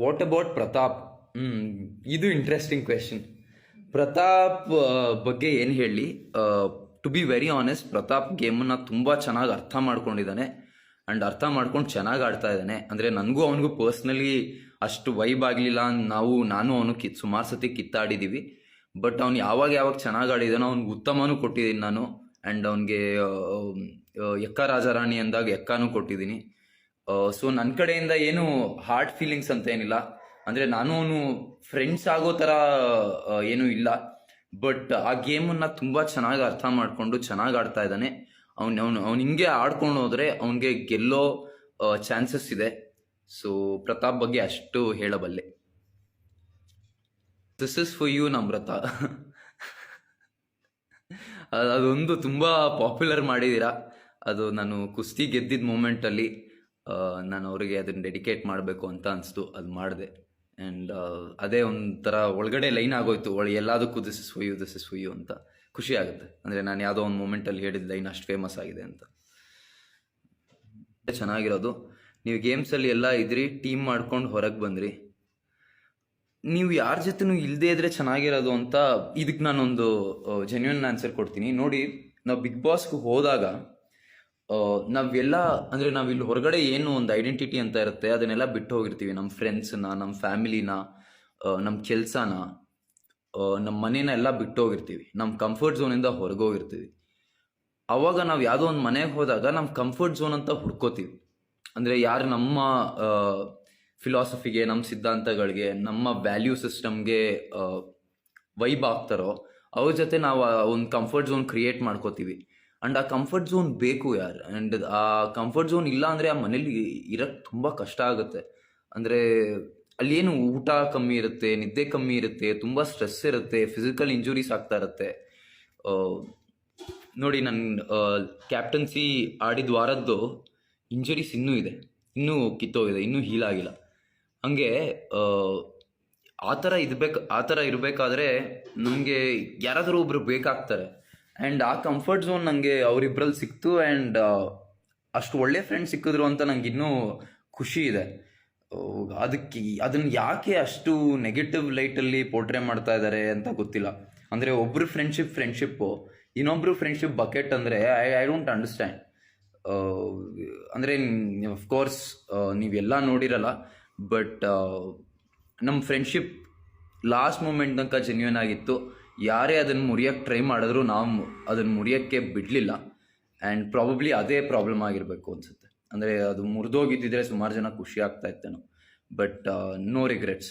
What about Pratap? ಇದು interesting question. Pratap ಬಗ್ಗೆ ಏನು ಹೇಳಿ? To be very honest, Pratap ಗೇಮನ್ನು ತುಂಬ ಚೆನ್ನಾಗಿ ಅರ್ಥ ಮಾಡ್ಕೊಂಡಿದ್ದಾನೆ ಆ್ಯಂಡ್ ಅರ್ಥ ಮಾಡ್ಕೊಂಡು ಚೆನ್ನಾಗಿ ಆಡ್ತಾ ಇದ್ದಾನೆ. ಅಂದರೆ ನನಗೂ ಅವನಿಗೂ ಪರ್ಸ್ನಲಿ ಅಷ್ಟು ವೈಬ್ ಆಗಲಿಲ್ಲ. ನಾನು ಅವನು ಸುಮಾರು ಸತಿ ಕಿತ್ತಾಡಿದ್ದೀವಿ. ಬಟ್ ಅವ್ನು ಯಾವಾಗ ಚೆನ್ನಾಗಿ ಆಡಿದಾನೋ ಅವ್ನಿಗೆ ಉತ್ತಮನೂ ಕೊಟ್ಟಿದ್ದೀನಿ ನಾನು. ಆ್ಯಂಡ್ ಅವನಿಗೆ ಎಕ್ಕ ರಾಜಾರಾಣಿ ಅಂದಾಗ ಎಕ್ಕಾನು ಕೊಟ್ಟಿದ್ದೀನಿ. ಸೊ ನನ್ನ ಕಡೆಯಿಂದ ಏನು ಹಾರ್ಟ್ ಫೀಲಿಂಗ್ಸ್ ಅಂತ ಏನಿಲ್ಲ. ಅಂದರೆ ನಾನು ಅವನು ಫ್ರೆಂಡ್ಸ್ ಆಗೋ ಥರ ಏನೂ ಇಲ್ಲ. ಬಟ್ ಆ ಗೇಮನ್ನು ತುಂಬ ಚೆನ್ನಾಗಿ ಅರ್ಥ ಮಾಡಿಕೊಂಡು ಚೆನ್ನಾಗಿ ಆಡ್ತಾ ಇದ್ದಾನೆ. ಅವ್ನು ಹಿಂಗೆ ಆಡ್ಕೊಂಡು ಹೋದರೆ ಅವನಿಗೆ ಗೆಲ್ಲೋ ಚಾನ್ಸಸ್ ಇದೆ. ಸೊ ಪ್ರತಾಪ್ ಬಗ್ಗೆ ಅಷ್ಟು ಹೇಳಬಲ್ಲೆ. This is for you Namrata. ಅದೊಂದು ತುಂಬ ಪಾಪ್ಯುಲರ್ ಮಾಡಿದ್ದೀರಾ. ಅದು ನಾನು ಕುಸ್ತಿ ಗೆದ್ದಿದ್ದ ಮೂಮೆಂಟಲ್ಲಿ ನಾನು ಅವರಿಗೆ ಅದನ್ನು ಡೆಡಿಕೇಟ್ ಮಾಡಬೇಕು ಅಂತ ಅನಿಸ್ತು, ಅದು ಮಾಡಿದೆ. ಆ್ಯಂಡ್ ಅದೇ ಒಂಥರ ಒಳಗಡೆ ಲೈನ್ ಆಗೋಯ್ತು, ಎಲ್ಲದಕ್ಕೂ this is for you, this is for you ಅಂತ. ಖುಷಿ ಆಗುತ್ತೆ. ಅಂದರೆ ನಾನು ಯಾವುದೋ ಒಂದು ಮೂಮೆಂಟಲ್ಲಿ ಹೇಳಿದ ಲೈನ್ ಅಷ್ಟು ಫೇಮಸ್ ಆಗಿದೆ ಅಂತ. ಚೆನ್ನಾಗಿರೋದು, ನೀವು ಗೇಮ್ಸಲ್ಲಿ ಎಲ್ಲ ಇದ್ರಿ, ಟೀಮ್ ಮಾಡ್ಕೊಂಡು ಹೊರಗೆ ಬಂದ್ರಿ. ನೀವು ಯಾರ ಜೊತೆನೂ ಇಲ್ಲದೇ ಇದ್ರೆ ಚೆನ್ನಾಗಿರೋದು ಅಂತ ಇದಕ್ಕೆ ನಾನೊಂದು ಜೆನ್ಯೂನ್ ಆನ್ಸರ್ ಕೊಡ್ತೀನಿ. ನೋಡಿ, ನಾವು ಬಿಗ್ ಬಾಸ್ಗೆ ಹೋದಾಗ ನಾವೆಲ್ಲ ಅಂದರೆ ನಾವಿಲ್ಲಿ ಹೊರಗಡೆ ಏನು ಒಂದು ಐಡೆಂಟಿಟಿ ಅಂತ ಇರುತ್ತೆ ಅದನ್ನೆಲ್ಲ ಬಿಟ್ಟು ಹೋಗಿರ್ತೀವಿ. ನಮ್ಮ ಫ್ರೆಂಡ್ಸನ್ನ, ನಮ್ಮ ಫ್ಯಾಮಿಲಿನ, ನಮ್ಮ ಕೆಲಸನ, ನಮ್ಮ ಮನೇನ ಎಲ್ಲ ಬಿಟ್ಟು ಹೋಗಿರ್ತೀವಿ. ನಮ್ಮ ಕಂಫರ್ಟ್ ಝೋನಿಂದ ಹೊರಗೋಗಿರ್ತೀವಿ. ಅವಾಗ ನಾವು ಯಾವುದೋ ಒಂದು ಮನೆಗೆ ಹೋದಾಗ ನಮ್ಮ ಕಂಫರ್ಟ್ ಝೋನ್ ಅಂತ ಹುಡ್ಕೋತೀವಿ. ಅಂದರೆ ಯಾರು ನಮ್ಮ ಫಿಲಾಸಫಿಗೆ, ನಮ್ಮ ಸಿದ್ಧಾಂತಗಳಿಗೆ, ನಮ್ಮ ವ್ಯಾಲ್ಯೂ ಸಿಸ್ಟಮ್ಗೆ ವೈಬ್ ಆಗ್ತಾರೋ ಅವ್ರ ಜೊತೆ ನಾವು ಒಂದು ಕಂಫರ್ಟ್ ಝೋನ್ ಕ್ರಿಯೇಟ್ ಮಾಡ್ಕೋತೀವಿ. ಆ್ಯಂಡ್ ಆ ಕಂಫರ್ಟ್ ಝೋನ್ ಬೇಕು ಯಾರು. ಆ್ಯಂಡ್ ಆ ಕಂಫರ್ಟ್ ಝೋನ್ ಇಲ್ಲ ಅಂದರೆ ಆ ಮನೇಲಿ ಇರೋಕ್ಕೆ ತುಂಬ ಕಷ್ಟ ಆಗುತ್ತೆ. ಅಂದರೆ ಅಲ್ಲೇನು ಊಟ ಕಮ್ಮಿ ಇರುತ್ತೆ, ನಿದ್ದೆ ಕಮ್ಮಿ ಇರುತ್ತೆ, ತುಂಬ ಸ್ಟ್ರೆಸ್ ಇರುತ್ತೆ, ಫಿಸಿಕಲ್ ಇಂಜುರೀಸ್ ಆಗ್ತಾ ಇರುತ್ತೆ. ನೋಡಿ, ನನ್ನ ಕ್ಯಾಪ್ಟನ್ಸಿ ಆಡಿದ ವಾರದ್ದು ಇಂಜುರೀಸ್ ಇನ್ನೂ ಇದೆ, ಇನ್ನೂ ಕಿತ್ತೋಗಿದೆ, ಇನ್ನೂ ಹೀಲ್ ಆಗಿಲ್ಲ. ಹಂಗೆ ಆ ಥರ ಇರಬೇಕಾದ್ರೆ ನಮಗೆ ಯಾರಾದರೂ ಒಬ್ರು ಬೇಕಾಗ್ತಾರೆ. ಆ್ಯಂಡ್ ಆ ಕಂಫರ್ಟ್ ಝೋನ್ ನನಗೆ ಅವರಿಬ್ಬರಲ್ಲಿ ಸಿಕ್ತು. ಆ್ಯಂಡ್ ಅಷ್ಟು ಒಳ್ಳೆ ಫ್ರೆಂಡ್ ಸಿಕ್ಕಿದ್ರು ಅಂತ ನಂಗೆ ಇನ್ನೂ ಖುಷಿ ಇದೆ. ಅದನ್ನು ಯಾಕೆ ಅಷ್ಟು ನೆಗೆಟಿವ್ ಲೈಟಲ್ಲಿ ಪೋರ್ಟ್ರೇ ಮಾಡ್ತಾ ಇದ್ದಾರೆ ಅಂತ ಗೊತ್ತಿಲ್ಲ. ಅಂದರೆ ಒಬ್ಬರು ಫ್ರೆಂಡ್ಶಿಪ್ಪು, ಇನ್ನೊಬ್ಬರು ಫ್ರೆಂಡ್ಶಿಪ್ ಬಕೆಟ್ ಅಂದರೆ ಐ ಡೋಂಟ್ ಅಂಡರ್ಸ್ಟ್ಯಾಂಡ್. ಅಂದರೆ ಅಫ್ಕೋರ್ಸ್ ನೀವೆಲ್ಲ ನೋಡಿರಲ್ಲ, ಬಟ್ ನಮ್ಮ ಫ್ರೆಂಡ್ಶಿಪ್ ಲಾಸ್ಟ್ ಮೂಮೆಂಟ್ ತನಕ ಜೆನ್ಯೂನ್ ಆಗಿತ್ತು. ಯಾರೇ ಅದನ್ನು ಮುರಿಯೋಕ್ಕೆ ಟ್ರೈ ಮಾಡಿದ್ರು ನಾವು ಅದನ್ನು ಮುರಿಯೋಕ್ಕೆ ಬಿಡಲಿಲ್ಲ. ಆ್ಯಂಡ್ ಪ್ರಾಬಬ್ಲಿ ಅದೇ ಪ್ರಾಬ್ಲಮ್ ಆಗಿರಬೇಕು ಅನಿಸುತ್ತೆ. ಅಂದರೆ ಅದು ಮುರಿದೋಗಿದ್ದಿದ್ರೆ ಸುಮಾರು ಜನ ಖುಷಿ ಆಗ್ತಾ ಇತ್ತೇನೋ. But no regrets.